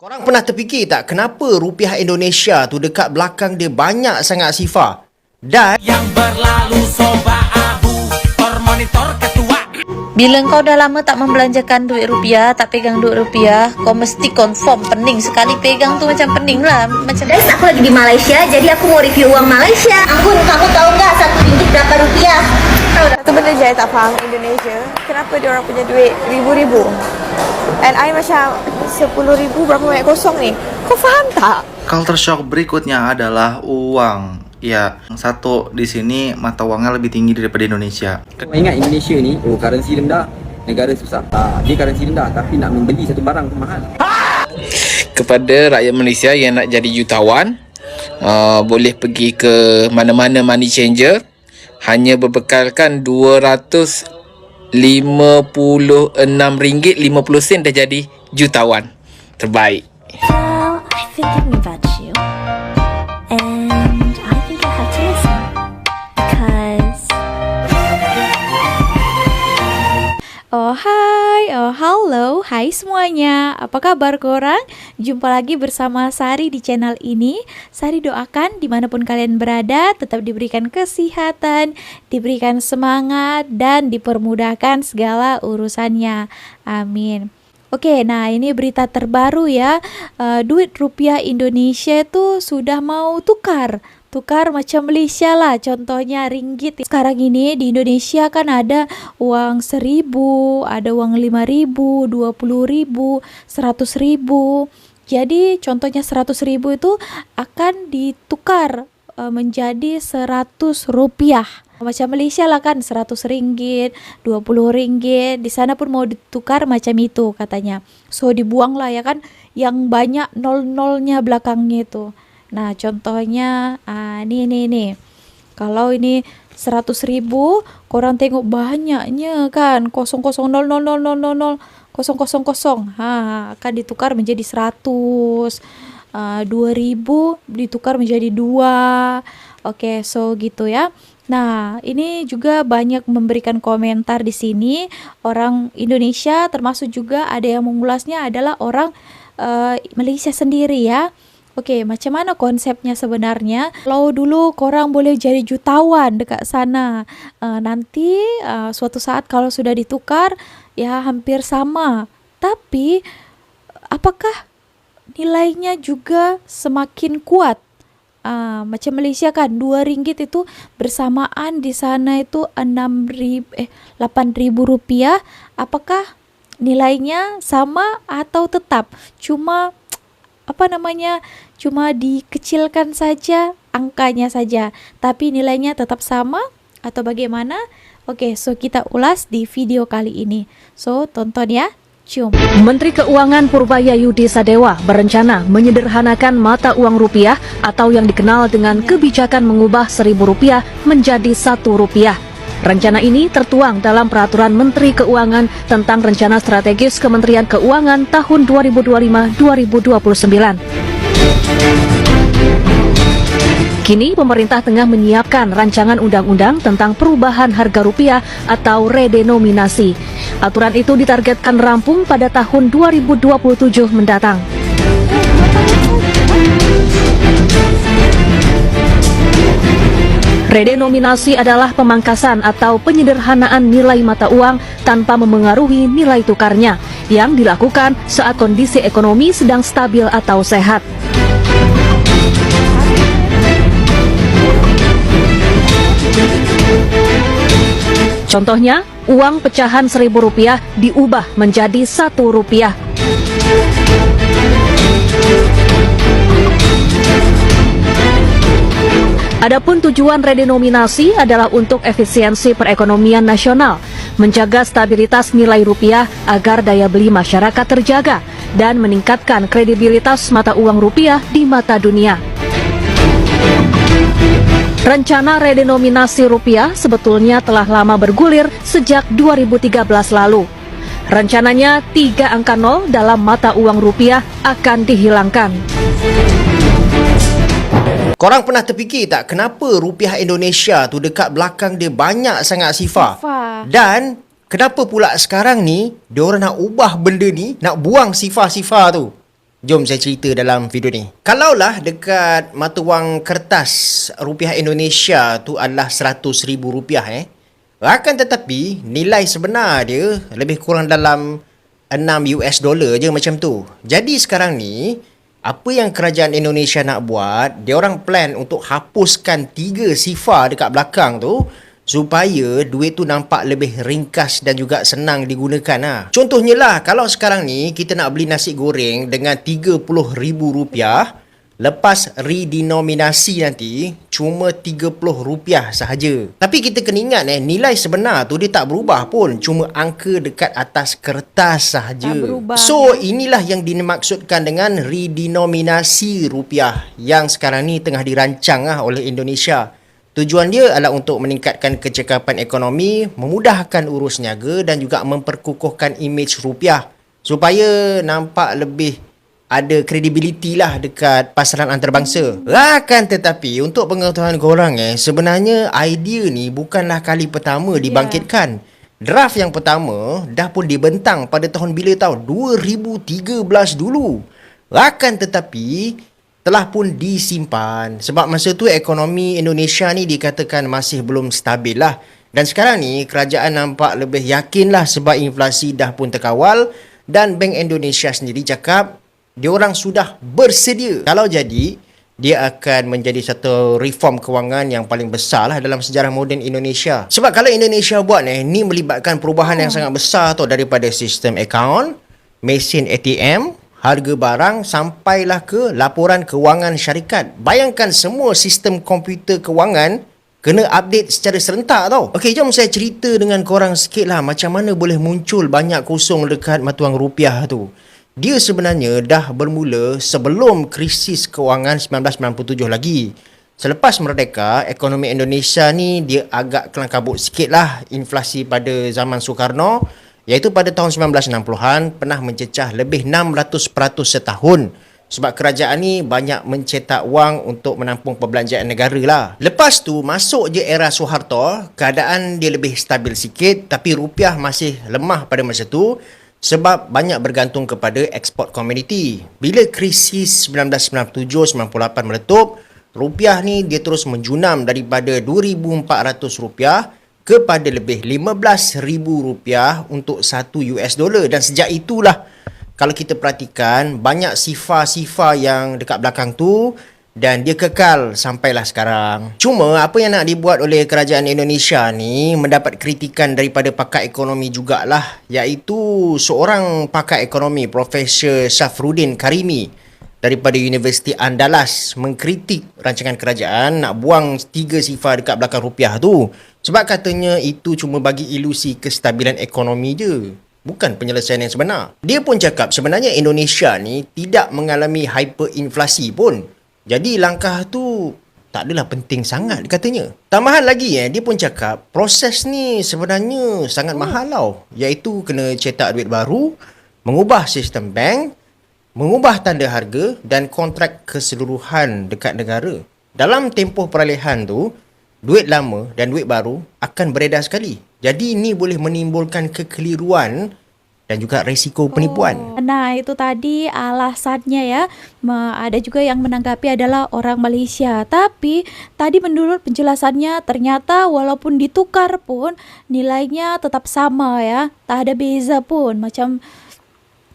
Korang pernah terfikir tak kenapa rupiah Indonesia tu dekat belakang dia banyak sangat sifar? Dan Yang berlalu soba abu monitor ketua. Bila kau dah lama tak membelanjakan duit rupiah, tak pegang duit rupiah, kau mesti confirm pening. Sekali pegang tu macam pening lah. Macam Guys, aku lagi di Malaysia, jadi aku mau review uang Malaysia. Ampun, kamu tahu nggak RM1 berapa rupiah? Satu benda je I tak faham Indonesia, kenapa dia orang punya duit ribu-ribu? And I macam 10,000 berapa banyak kosong ni? Kau faham tak? Culture shock berikutnya adalah uang. Ya, satu di sini mata uangnya lebih tinggi daripada Indonesia. Kau ingat Indonesia ni, currency rendah, negara susah. Dia currency rendah tapi nak membeli satu barang tu mahal. Kepada rakyat Malaysia yang nak jadi jutawan, boleh pergi ke mana-mana money changer, hanya berbekalkan RM256.50 dah jadi jutawan terbaik. Well, I've been thinking about you. And I think I have to listen. Because Halo, hai semuanya. Apa kabar korang? Jumpa lagi bersama Sari di channel ini. Sari doakan dimanapun kalian berada tetap diberikan kesehatan, diberikan semangat, dan dipermudahkan segala urusannya. Amin. Oke, nah ini berita terbaru ya. Duit rupiah Indonesia itu sudah mau tukar macam Malaysia lah, contohnya ringgit. Sekarang ini di Indonesia kan ada uang 1.000, ada uang 5.000, 20.000, 100.000. Jadi contohnya 100.000 itu akan ditukar menjadi 100 rupiah. Macam Malaysia lah kan, 100 ringgit, 20 ringgit. Di sana pun mau ditukar macam itu katanya. So dibuang lah ya kan, yang banyak nol-nolnya belakangnya itu. Nah contohnya nih. Kalau ini 100.000, korang tengok banyaknya kan, 0000000 akan ditukar menjadi 100. 2.000 ditukar menjadi 2. Oke, so gitu ya. Nah, ini juga banyak memberikan komentar di sini. Orang Indonesia, termasuk juga ada yang mengulasnya adalah orang Malaysia sendiri ya. Oke, macam mana konsepnya sebenarnya? Kalau dulu korang boleh jadi jutawan dekat sana, nanti suatu saat kalau sudah ditukar ya hampir sama. Tapi apakah nilainya juga semakin kuat? Macam Malaysia kan, 2 ringgit itu bersamaan di sana itu 8.000 rupiah. Apakah nilainya sama atau tetap cuma cuma dikecilkan saja angkanya saja, tapi nilainya tetap sama atau bagaimana? Oke, so kita ulas di video kali ini. So tonton ya. Cium. Menteri Keuangan Purbaya-Yudi Sadewa berencana menyederhanakan mata uang rupiah atau yang dikenal dengan kebijakan mengubah Rp1.000 menjadi Rp1. Rencana ini tertuang dalam Peraturan Menteri Keuangan tentang Rencana Strategis Kementerian Keuangan tahun 2025-2029. Kini pemerintah tengah menyiapkan rancangan undang-undang tentang perubahan harga rupiah atau redenominasi. Aturan itu ditargetkan rampung pada tahun 2027 mendatang. Redenominasi adalah pemangkasan atau penyederhanaan nilai mata uang tanpa memengaruhi nilai tukarnya yang dilakukan saat kondisi ekonomi sedang stabil atau sehat. Contohnya, uang pecahan Rp1.000 diubah menjadi Rp1. Adapun tujuan redenominasi adalah untuk efisiensi perekonomian nasional, menjaga stabilitas nilai rupiah agar daya beli masyarakat terjaga, dan meningkatkan kredibilitas mata uang rupiah di mata dunia. Rencana redenominasi rupiah sebetulnya telah lama bergulir sejak 2013 lalu. Rencananya 3 angka 0 dalam mata uang rupiah akan dihilangkan. korang pernah terfikir tak kenapa rupiah Indonesia tu dekat belakang dia banyak sangat sifar? Dan kenapa pula sekarang ni diorang nak ubah benda ni, nak buang sifar-sifar tu? Jom saya cerita dalam video ni. Kalaulah dekat mata wang kertas rupiah Indonesia tu adalah RM100,000 akan tetapi nilai sebenar dia lebih kurang dalam $6 je macam tu. Jadi sekarang ni apa yang kerajaan Indonesia nak buat, dia orang plan untuk hapuskan 3 sifar dekat belakang tu supaya duit tu nampak lebih ringkas dan juga senang digunakan lah. Contohnya lah, kalau sekarang ni kita nak beli nasi goreng dengan RM30,000, lepas redenominasi nanti cuma RM30 sahaja. Tapi kita kena ingat nilai sebenar tu dia tak berubah pun, cuma angka dekat atas kertas sahaja. So inilah yang dimaksudkan dengan redenominasi rupiah yang sekarang ni tengah dirancang oleh Indonesia. Tujuan dia adalah untuk meningkatkan kecekapan ekonomi, memudahkan urus niaga dan juga memperkukuhkan imej rupiah supaya nampak lebih ada kredibiliti lah dekat pasaran antarabangsa. Akan tetapi untuk pengetahuan korang sebenarnya idea ni bukanlah kali pertama dibangkitkan. Draft yang pertama dah pun dibentang pada tahun bila tau? 2013 dulu. Akan tetapi telah pun disimpan sebab masa tu ekonomi Indonesia ni dikatakan masih belum stabil lah. Dan sekarang ni kerajaan nampak lebih yakin lah sebab inflasi dah pun terkawal dan Bank Indonesia sendiri cakap diorang sudah bersedia. Kalau jadi, dia akan menjadi satu reform kewangan yang paling besar lah dalam sejarah moden Indonesia. Sebab kalau Indonesia buat ni melibatkan perubahan yang sangat besar tau, daripada sistem akaun, mesin ATM, harga barang sampailah ke laporan kewangan syarikat. Bayangkan semua sistem komputer kewangan kena update secara serentak tau. Okey, jom saya cerita dengan korang sikit lah macam mana boleh muncul banyak kosong dekat mata wang rupiah tu. Dia sebenarnya dah bermula sebelum krisis kewangan 1997 lagi. Selepas merdeka, ekonomi Indonesia ni dia agak kelang kabut sikit lah inflasi pada zaman Soekarno, iaitu pada tahun 1960-an pernah mencecah lebih 600% setahun sebab kerajaan ni banyak mencetak wang untuk menampung perbelanjaan negara lah. Lepas tu masuk je era Soeharto, keadaan dia lebih stabil sikit tapi rupiah masih lemah pada masa tu sebab banyak bergantung kepada ekspor komoditi. Bila krisis 1997-98 meletup, rupiah ni dia terus menjunam daripada RM2,400 kepada lebih RM15,000 untuk $1. Dan sejak itulah kalau kita perhatikan banyak sifar-sifar yang dekat belakang tu dan dia kekal sampailah sekarang. Cuma apa yang nak dibuat oleh kerajaan Indonesia ni mendapat kritikan daripada pakar ekonomi jugalah, iaitu seorang pakar ekonomi Profesor Safruddin Karimi daripada Universiti Andalas mengkritik rancangan kerajaan nak buang 3 sifar dekat belakang rupiah tu sebab katanya itu cuma bagi ilusi kestabilan ekonomi je, bukan penyelesaian yang sebenar. Dia pun cakap sebenarnya Indonesia ni tidak mengalami hyperinflasi pun. Jadi langkah tu tak adalah penting sangat katanya. Tambahan lagi dia pun cakap proses ni sebenarnya sangat mahal tau, iaitu kena cetak duit baru, mengubah sistem bank, mengubah tanda harga dan kontrak keseluruhan dekat negara. Dalam tempoh peralihan tu, duit lama dan duit baru akan beredar sekali. Jadi ini boleh menimbulkan kekeliruan dan juga risiko penipuan. Nah, itu tadi alasannya ya. Ada juga yang menanggapi adalah orang Malaysia. Tapi tadi menurut penjelasannya ternyata walaupun ditukar pun nilainya tetap sama ya. Tak ada beza pun. Macam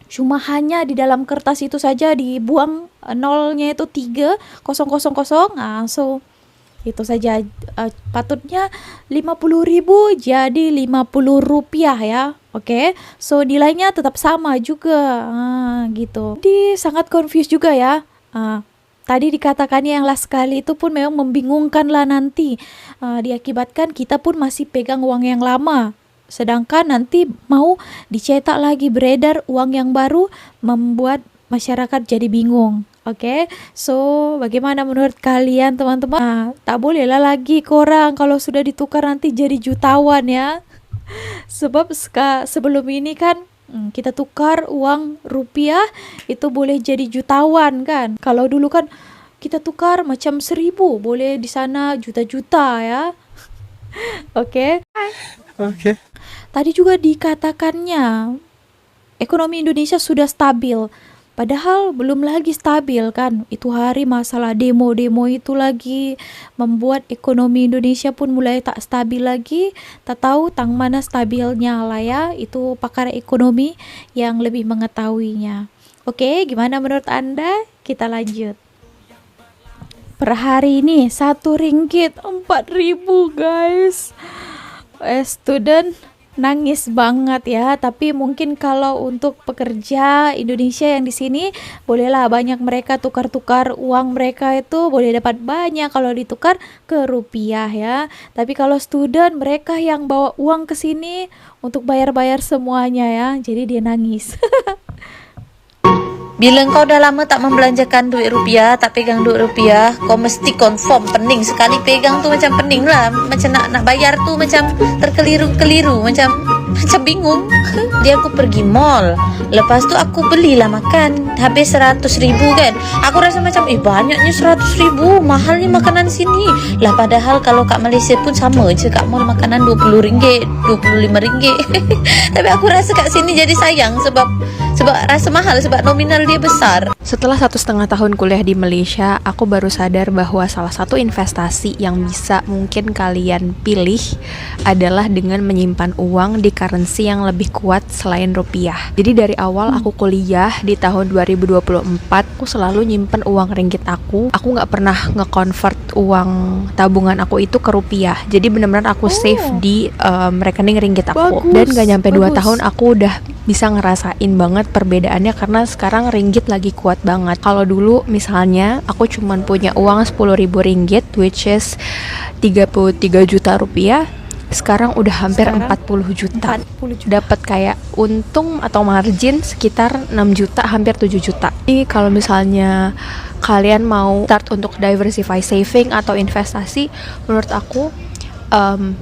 cuma hanya di dalam kertas itu saja dibuang nolnya itu 3,000. So itu saja. Patutnya 50,000 jadi RM50 ya. Oke, so nilainya tetap sama juga. Gitu. Jadi sangat confused juga ya. Tadi dikatakannya yang last kali itu pun memang membingungkan lah nanti. Diakibatkan kita pun masih pegang uang yang lama. Sedangkan nanti mau dicetak lagi beredar uang yang baru membuat masyarakat jadi bingung. Oke, so bagaimana menurut kalian teman-teman? Tak bolehlah lagi korang kalau sudah ditukar nanti jadi jutawan ya. Sebab sebelum ini kan kita tukar uang rupiah itu boleh jadi jutawan kan. Kalau dulu kan kita tukar macam 1,000 boleh di sana juta-juta ya. Oke. Tadi juga dikatakannya ekonomi Indonesia sudah stabil. Padahal belum lagi stabil kan. Itu hari masalah demo-demo itu lagi membuat ekonomi Indonesia pun mulai tak stabil lagi. Tak tahu tang mana stabilnya lah ya. Itu pakar ekonomi yang lebih mengetahuinya. Oke, gimana menurut Anda? Kita lanjut. Per hari ini 1 ringgit 4.000 guys. Student nangis banget ya, tapi mungkin kalau untuk pekerja Indonesia yang di sini bolehlah banyak mereka tukar-tukar uang mereka itu boleh dapat banyak kalau ditukar ke rupiah ya. Tapi kalau student mereka yang bawa uang ke sini untuk bayar-bayar semuanya ya, jadi dia nangis. Bila kau dah lama tak membelanjakan duit rupiah, tak pegang duit rupiah, kau mesti confirm pening. Sekali pegang tu macam pening lah. Macam nak bayar tu macam terkeliru-keliru. Macam bingung. Dia aku pergi mall. Lepas tu aku belilah makan. Habis 100.000 kan. Aku rasa macam banyaknya 100.000. Mahal ni makanan sini. Lah padahal kalau kat Malaysia pun sama je. Kat mall makanan RM20, RM25. Tapi aku rasa kat sini jadi sayang sebab rasa mahal, sebab nominal dia besar. Setelah 1,5 tahun kuliah di Malaysia, aku baru sadar bahwa salah satu investasi yang bisa mungkin kalian pilih adalah dengan menyimpan uang di currency yang lebih kuat selain rupiah. Jadi dari awal aku kuliah di tahun 2024, aku selalu nyimpen uang ringgit aku. Aku nggak pernah nge-convert uang tabungan aku itu ke rupiah. Jadi benar-benar aku save di rekening ringgit aku. Dan gak nyampe 2 tahun aku udah bisa ngerasain banget perbedaannya karena sekarang ringgit lagi kuat banget. Kalau dulu misalnya aku cuman punya uang 10.000 ringgit which is 33 juta rupiah, sekarang udah hampir 40 juta. Dapat kayak untung atau margin sekitar 6 juta, hampir 7 juta. Jadi kalau misalnya kalian mau start untuk diversify saving atau investasi, menurut aku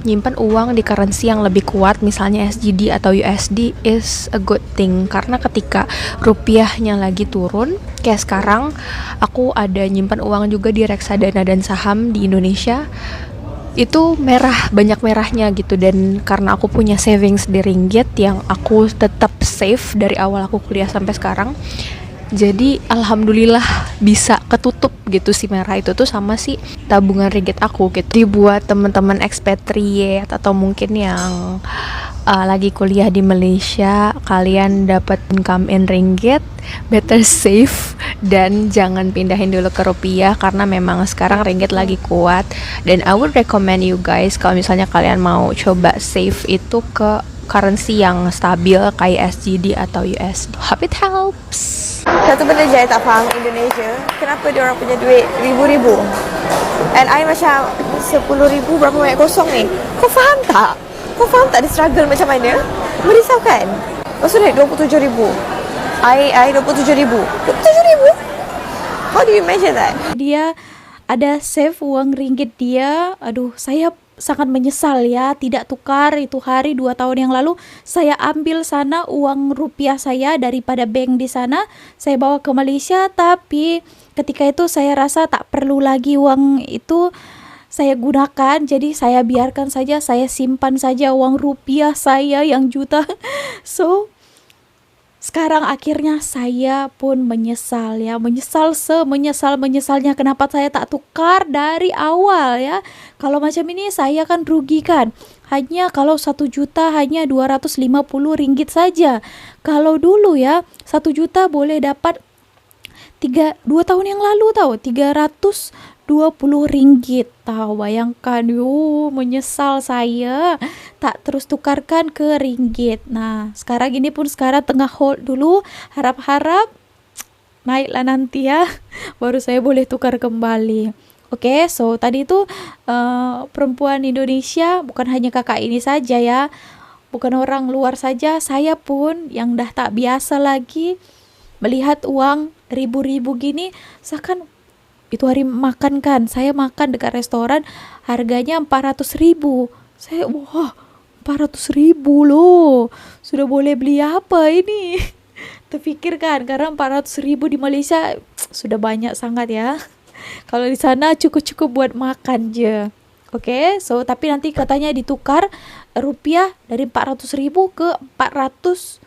nyimpan uang di currency yang lebih kuat, misalnya SGD atau USD is a good thing. Karena ketika rupiahnya lagi turun, kayak sekarang aku ada nyimpan uang juga di reksadana dan saham di Indonesia, itu merah, banyak merahnya gitu. Dan karena aku punya savings di ringgit yang aku tetap save dari awal aku kuliah sampai sekarang, jadi alhamdulillah bisa ketutup gitu si merah itu tuh sama si tabungan ringgit aku gitu. Jadi buat teman-teman expatriate atau mungkin yang lagi kuliah di Malaysia, kalian dapat income in ringgit, better save dan jangan pindahin dulu ke rupiah karena memang sekarang ringgit lagi kuat. Dan I would recommend you guys kalau misalnya kalian mau coba save itu ke currency yang stabil kayak SGD atau USD. Hope it helps. Satu benda je I tak faham Indonesia, kenapa dia orang punya duit ribu-ribu? And I macam 10,000 berapa banyak kosong ni? Kau faham tak? Kau faham tak dia struggle macam mana? Merisaukan. Lepas tu naik 27,000. I 27,000. 27,000? How do you measure that? Dia ada save uang ringgit dia. Aduh, saya sangat menyesal ya tidak tukar itu hari 2 tahun yang lalu. Saya ambil sana uang rupiah saya daripada bank di sana, saya bawa ke Malaysia. Tapi ketika itu saya rasa tak perlu lagi uang itu saya gunakan, jadi saya biarkan saja, saya simpan saja uang rupiah saya yang juta. So sekarang akhirnya saya pun menyesal ya, menyesal semenyesal-menyesalnya kenapa saya tak tukar dari awal ya. Kalau macam ini saya kan rugi kan. Hanya kalau 1 juta hanya 250 ringgit saja. Kalau dulu ya 1 juta boleh dapat 2 tahun yang lalu tahu 320 ringgit tahu, bayangkan. Menyesal saya tak terus tukarkan ke ringgit. Nah sekarang ini pun tengah hold dulu, harap-harap naiklah nanti ya baru saya boleh tukar kembali. Oke, so tadi itu perempuan Indonesia, bukan hanya kakak ini saja ya, bukan orang luar saja, saya pun yang dah tak biasa lagi melihat uang ribu-ribu gini. Seakan itu hari makan kan, saya makan dekat restoran harganya 400.000. Saya wah 400.000 loh, sudah boleh beli apa ini? Terfikir kan, karena 400.000 di Malaysia sudah banyak sangat ya. Kalau di sana cukup-cukup buat makan je. Oke, so tapi nanti katanya ditukar rupiah dari 400.000 ke 400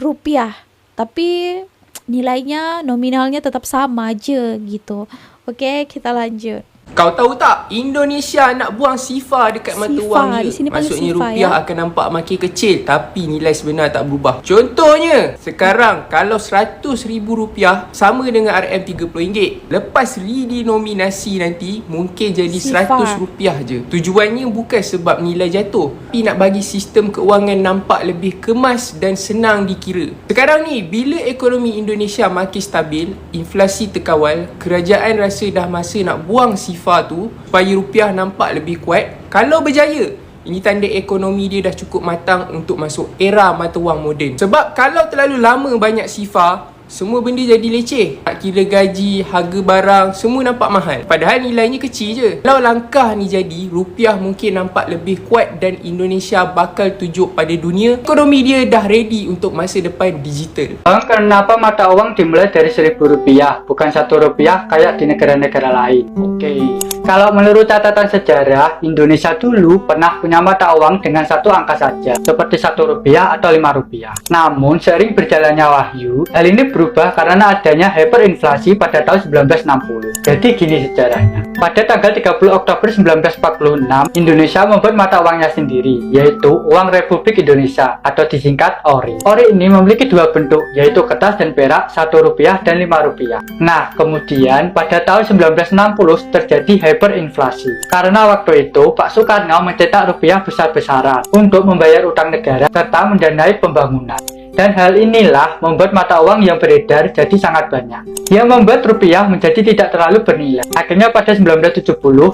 rupiah. Tapi nilainya nominalnya tetap sama aja gitu. Oke, kita lanjut. Kau tahu tak, Indonesia nak buang SIFA dekat mata SIFA, wang di dia. sini panggil Maksudnya SIFA, rupiah ya? akan nampak makin kecil, tapi nilai sebenar tak berubah. Contohnya, sekarang kalau RM100,000 sama dengan RM30. Lepas redenominasi nanti, mungkin jadi SIFA. RM100 je. Tujuannya bukan sebab nilai jatuh, tapi nak bagi sistem keuangan nampak lebih kemas dan senang dikira. Sekarang ni, bila ekonomi Indonesia makin stabil, inflasi terkawal, kerajaan rasa dah masa nak buang SIFA tu supaya rupiah nampak lebih kuat. Kalau berjaya, ini tanda ekonomi dia dah cukup matang untuk masuk era mata wang moden. Sebab kalau terlalu lama banyak SIFA, semua benda jadi leceh. Nak kira gaji, harga barang, semua nampak mahal. Padahal nilainya kecil je. Kalau langkah ni jadi, rupiah mungkin nampak lebih kuat dan Indonesia bakal tunjuk pada dunia ekonomi dia dah ready untuk masa depan digital. Kenapa mata uang dimulai dari RM1.000 bukan RM1 kayak di negara-negara lain? Oke. Kalau menurut catatan sejarah, Indonesia dulu pernah punya mata uang dengan satu angka saja, seperti RM1 atau RM5. Namun, seiring berjalannya wahyu, hal ini berubah karena adanya hyperinflasi pada tahun 1960. Jadi gini sejarahnya. Pada tanggal 30 Oktober 1946, Indonesia membuat mata uangnya sendiri, yaitu Uang Republik Indonesia atau disingkat ORI. ORI ini memiliki dua bentuk, yaitu kertas dan perak, RM1 dan RM5. Nah, kemudian pada tahun 1960 terjadi hyperinflasi. Karena waktu itu Pak Soekarno mencetak rupiah besar-besaran untuk membayar utang negara serta mendanai pembangunan. Dan hal inilah membuat mata uang yang beredar jadi sangat banyak, yang membuat rupiah menjadi tidak terlalu bernilai. Akhirnya pada 1970,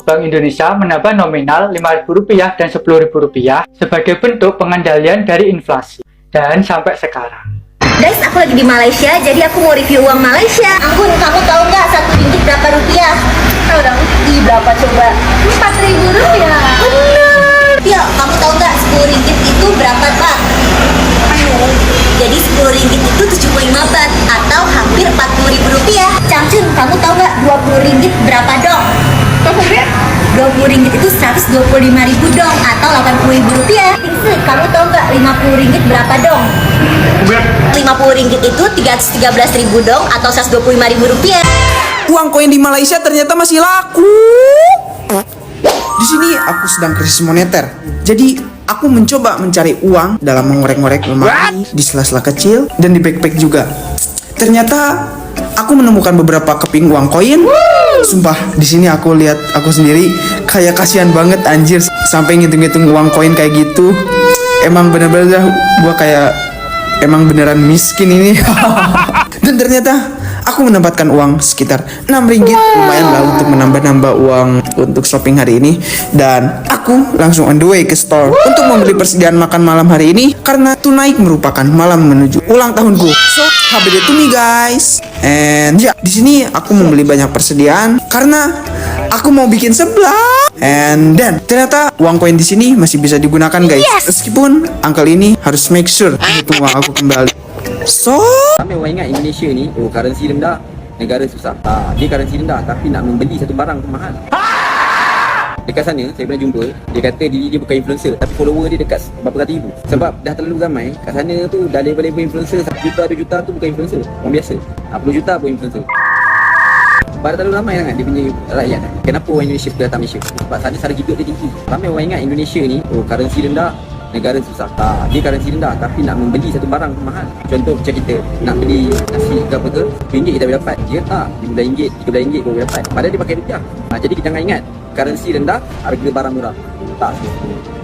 Bank Indonesia menambah nominal Rp5.000 dan Rp10.000 sebagai bentuk pengendalian dari inflasi. Dan sampai sekarang. Guys, aku lagi di Malaysia, jadi aku mau review uang Malaysia. Anggun, kamu tahu nggak RM1 berapa rupiah? Tahu dong. Berapa coba? Rp4.000. Benar. Ya, kamu tahu nggak RM10 itu berapa, Pak? Jadi RM10 itu 75 baht atau hampir Rp40.000. Cangcun, kamu tahu nggak RM20 berapa dong? RM20 itu 125.000 dong atau Rp80.000. Tingsi, kamu tahu nggak RM50 berapa dong? RM50 itu 313.000 dong atau 125.000 rupiah. Uang koin di Malaysia ternyata masih laku. Di sini aku sedang krisis moneter. Jadi aku mencoba mencari uang dalam mengorek-ngorek lemari, di sela-sela kecil, dan di backpack juga. Ternyata aku menemukan beberapa keping uang koin. Sumpah, di sini aku lihat aku sendiri kayak kasihan banget anjir sampai ngitung-ngitung uang koin kayak gitu. Emang bener-bener gua kayak emang beneran miskin ini. Dan ternyata aku mendapatkan uang sekitar RM6. Lumayan lah untuk menambah-nambah uang untuk shopping hari ini. Dan aku langsung on the way ke store untuk membeli persediaan makan malam hari ini, karena tonight merupakan malam menuju ulang tahunku. So, happy day to me guys. And ya, di sini aku membeli banyak persediaan karena aku mau bikin seblak. And then ternyata uang koin di sini masih bisa digunakan guys. Meskipun uncle ini harus make sure itu uang aku kembali. So, Ramai orang ingat Indonesia ni, oh currency rendah, negara susah. Dia currency rendah tapi nak membeli satu barang tu mahal. Dekat sana saya pernah jumpa, dia kata diri dia bukan influencer tapi follower dia dekat berapa ratus ribu. Sebab dah terlalu ramai, kat sana tu dah level-level influencer 1 juta, 2 juta tu bukan influencer, orang biasa. 10 juta pun influencer. Sebab dah terlalu ramai sangat dia punya rakyat. Kenapa orang Indonesia pergi datang Malaysia? Sebab sana sara hidup dia tinggi. Ramai orang ingat Indonesia ni, oh currency rendah, negara susah. Dia currency rendah tapi nak membeli satu barang tu mahal. Contoh macam kita nak beli nasi ke apa ke, RM1 kita boleh dapat. Dia tak, RM15, RM13 boleh dapat. Padahal dia pakai rupiah. Jadi kita jangan ingat currency rendah, harga barang murah. Tak.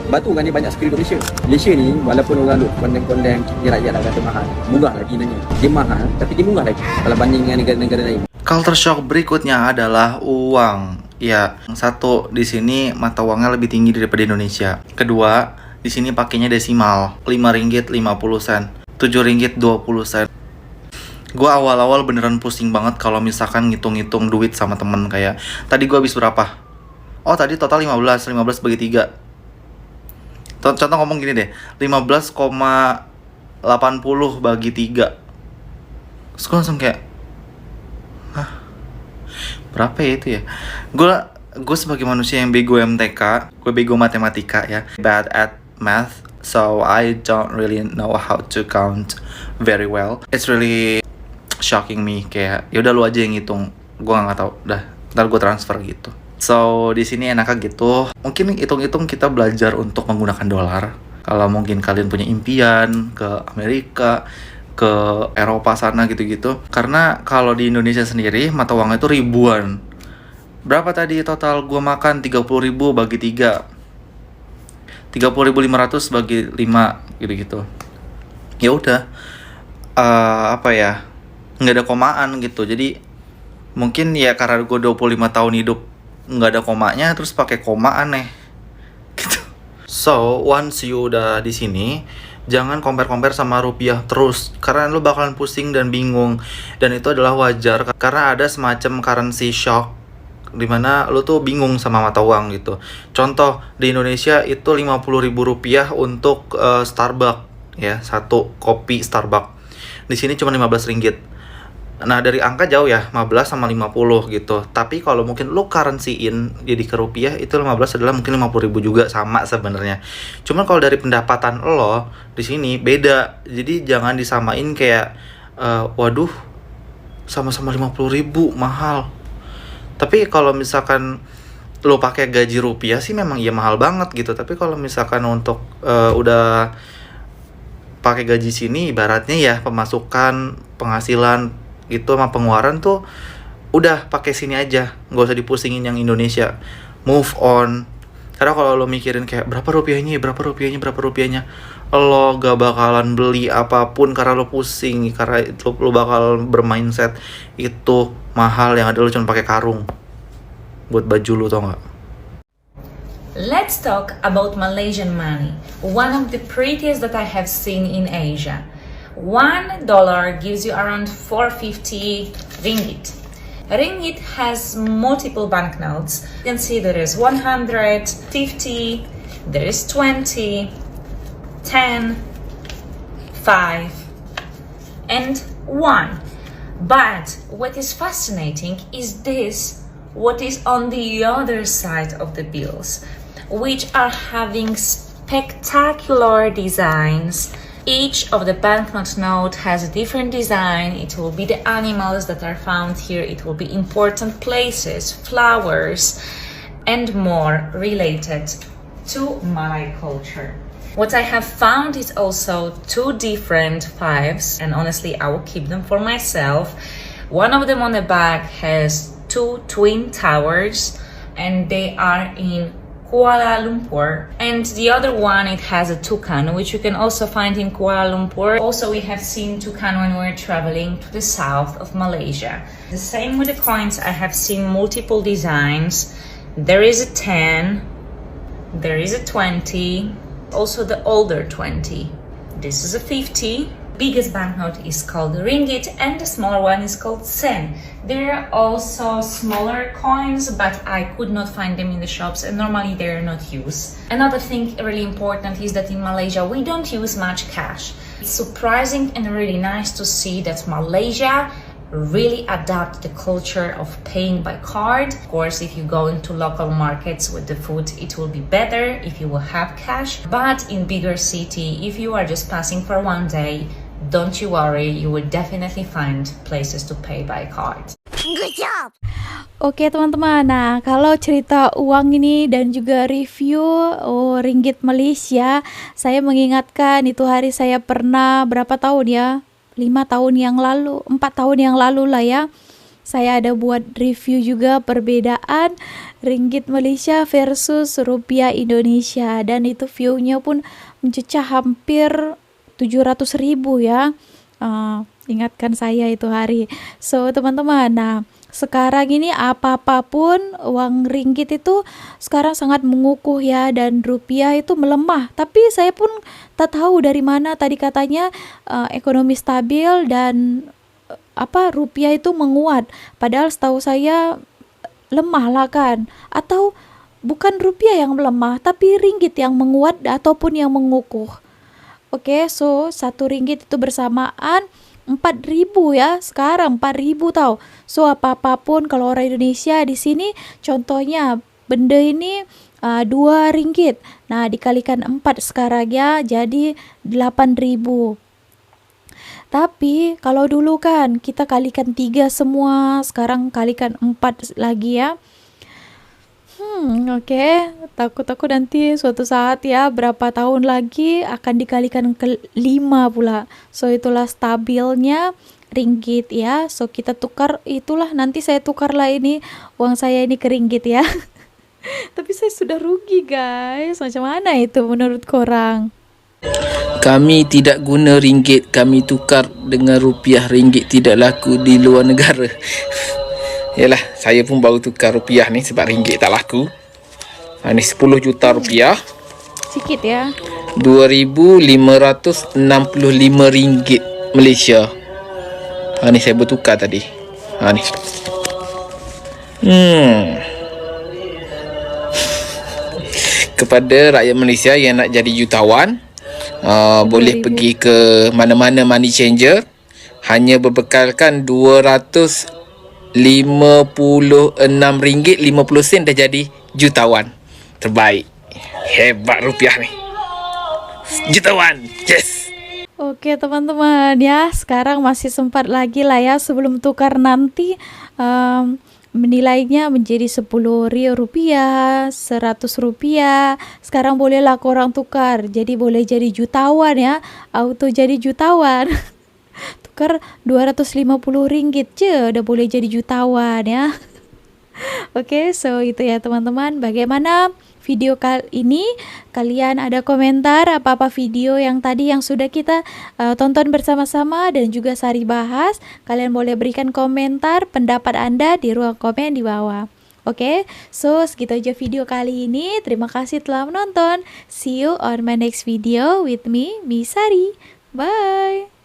Sebab tu kan dia banyak sekali Malaysia. Malaysia ni walaupun orang duk kondem-kondem dia rakyat dah kata mahal, murah lagi nanya. Dia mahal tapi dia murah lagi kalau banding dengan negara-negara lain. Culture shock berikutnya adalah uang. Ya, satu, di sini mata uangnya lebih tinggi daripada Indonesia. Kedua, di sini pakainya desimal, RM5.50, RM7.20. Gue awal-awal beneran pusing banget kalau misalkan ngitung-ngitung duit sama temen. Kayak tadi gue habis berapa? Oh tadi total 15 bagi 3. Contoh ngomong gini deh, 15,80 bagi 3. Terus gue langsung kayak, hah? Berapa ya itu ya? Gue sebagai manusia yang bego MTK, gue bego matematika ya, bad at math, so I don't really know how to count very well. It's really shocking me, kayak ya udah lu aja yang ngitung, gue nggak tahu, dah ntar gue transfer gitu. So di sini enaknya gitu, mungkin hitung-hitung kita belajar untuk menggunakan dolar. Kalau mungkin kalian punya impian ke Amerika, ke Eropa sana gitu-gitu, karena kalau di Indonesia sendiri mata uangnya itu ribuan. Berapa tadi total gue makan? 30.000 bagi 3, 30.500 bagi 5 gitu-gitu. Ya udah, apa ya, nggak ada komaan gitu. Jadi mungkin ya karena gue 25 tahun hidup nggak ada komanya, terus pakai koma aneh gitu. So once you udah di sini, jangan compare sama rupiah terus, karena lu bakalan pusing dan bingung, dan itu adalah wajar karena ada semacam currency shock dimana lu tuh bingung sama mata uang gitu. Contoh di Indonesia itu 50.000 rupiah untuk Starbucks ya, satu kopi Starbucks. Di sini cuma 15 ringgit. Nah dari angka jauh ya, 15 sama 50 gitu. Tapi kalau mungkin lu currency-in jadi ke rupiah, itu 15 adalah mungkin 50.000 juga, sama sebenarnya. Cuman kalau dari pendapatan lo di sini beda. Jadi jangan disamain kayak waduh sama-sama 50.000 mahal. Tapi kalau misalkan lo pakai gaji rupiah sih memang iya mahal banget gitu. Tapi kalau misalkan untuk udah pakai gaji sini, ibaratnya ya pemasukan, penghasilan gitu sama pengeluaran tuh udah pakai sini aja, nggak usah dipusingin yang Indonesia. Move on. Karena kalau lo mikirin kayak berapa rupiahnya, lo gak bakalan beli apapun karena lo pusing, karena itu lo bakal bermindset itu mahal, yang ada lo cuma pakai karung buat baju lo, tau gak? Let's talk about Malaysian money, one of the prettiest that I have seen in Asia. $1 gives you around 450 ringgit. Ringgit has multiple banknotes. You can see there is 100, 50, there is 20, 10, 5, and 1. But what is fascinating is this, what is on the other side of the bills, which are having spectacular designs. Each of the banknote note has a different design. It will be the animals that are found here. It will be important places, flowers, and more related to Malay culture. What I have found is also 2 different 5s, and honestly I will keep them for myself. One of them on the back has 2 twin towers, and they are in Kuala Lumpur, and the other one, it has a toucan, which you can also find in Kuala Lumpur. Also, we have seen toucan when we're traveling to the south of Malaysia. The same with the coins. I have seen multiple designs. There is a 10, there is a 20, also the older 20. This is a 50. Biggest banknote is called ringgit, and the smaller one is called sen. There are also smaller coins, but I could not find them in the shops, and normally they are not used. Another thing really important is that in Malaysia we don't use much cash. It's surprising and really nice to see that Malaysia really adapt the culture of paying by card. Of course, if you go into local markets with the food, it will be better if you will have cash. But in bigger city, if you are just passing for one day, don't you worry, you will definitely find places to pay by card. Good job. Oke teman-teman, nah kalau cerita uang ini dan juga review ringgit Malaysia, saya mengingatkan itu hari saya pernah berapa tahun ya, 5 tahun yang lalu, 4 tahun yang lalu lah ya, saya ada buat review juga perbedaan ringgit Malaysia versus rupiah Indonesia, dan itu view-nya pun mencecah hampir 700.000 ya. Ingatkan saya itu hari. So teman-teman, nah sekarang ini apapun uang ringgit itu sekarang sangat mengukuh ya, dan rupiah itu melemah. Tapi saya pun tak tahu dari mana tadi katanya ekonomi stabil dan rupiah itu menguat. Padahal setahu saya lemah lah kan. Atau bukan rupiah yang melemah, tapi ringgit yang menguat ataupun yang mengukuh. Oke, so 1 ringgit itu bersamaan 4.000 ya, sekarang 4.000 tau. So apapun kalau orang Indonesia di sini, contohnya benda ini 2 ringgit. Nah dikalikan 4 sekarang ya, jadi 8.000. Tapi kalau dulu kan kita kalikan 3 semua, sekarang kalikan 4 lagi ya. Oke. Takut aku nanti suatu saat ya, berapa tahun lagi akan dikalikan ke 5 pula. So itulah stabilnya ringgit ya. So kita tukar, itulah nanti saya tukar lah ini uang saya ini ke ringgit ya. Tapi saya sudah rugi guys. Macam mana itu menurut korang? Kami tidak guna ringgit, kami tukar dengan rupiah. Ringgit tidak laku di luar negara. Yalah, saya pun baru tukar rupiah ni sebab ringgit tak laku. Ni 10 juta rupiah. Sikit ya. 2,565 ringgit Malaysia. Ni saya bertukar tadi. Ni. Kepada rakyat Malaysia yang nak jadi jutawan, boleh pergi ke mana-mana money changer, hanya berbekalkan RM256.50 dah jadi jutawan. Terbaik. Hebat rupiah ni. Jutawan. Yes. Oke teman-teman ya, sekarang masih sempat lagi lah ya sebelum tukar nanti. Menilainya menjadi Rp10.000, Rp100. Sekarang bolehlah korang tukar, jadi boleh jadi jutawan ya, auto jadi jutawan. Tukar RM250 je udah boleh jadi jutawan ya. Oke, so itu ya teman-teman. Bagaimana video kali ini? Kalian ada komentar apa-apa video yang tadi yang sudah kita tonton bersama-sama dan juga Sari bahas? Kalian boleh berikan komentar pendapat Anda di ruang komen di bawah. Oke, so segitu aja video kali ini. Terima kasih telah menonton. See you on my next video with me, Miss Sari. Bye.